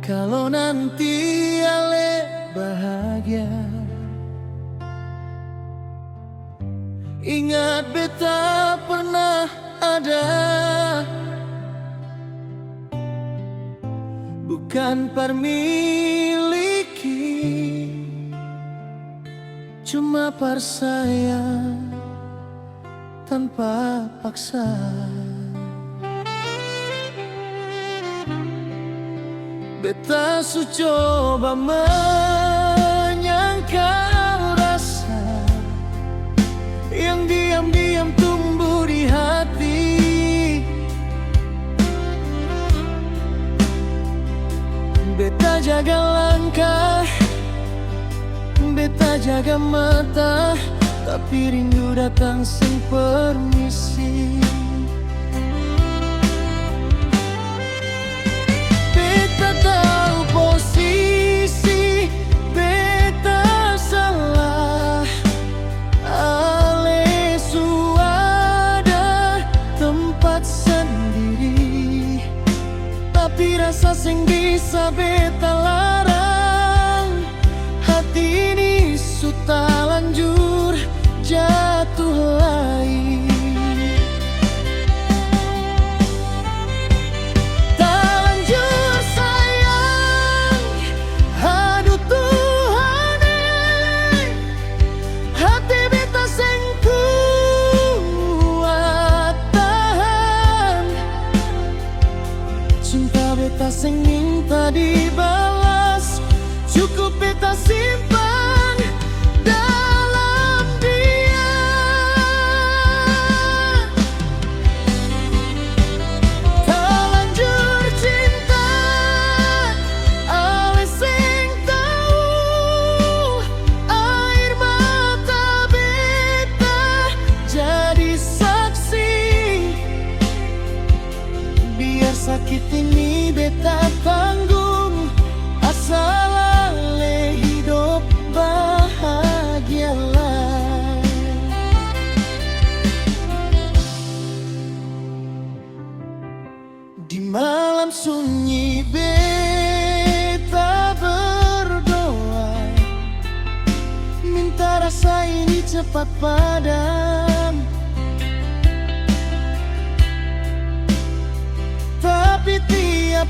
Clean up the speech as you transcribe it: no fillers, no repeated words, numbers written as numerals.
Kalau nanti Ale bahagia, ingat beta pernah ada, bukan parmiliki, cuma parsayang tanpa paksa. Beta su coba menyangkal rasa yang diam-diam tumbuh di hati. Beta jaga langkah, beta jaga mata, tapi rindu datang sing permisi. Beta tahu posisi beta salah, Ale su ada tempat sendiri, tapi rasa sing bisa beta larang. Hati ini su talanjur jatuh lagi. Beta sing minta dibalas, cukup beta simpan dalam dia. Terlanjur cinta, Ale sing tahu, air mata beta jadi saksi. Biar sakit ini beta tanggung, asal Ale hidup bahagialah. Di malam sunyi beta berdoa, minta rasa ini cepat padam. Tapi tiap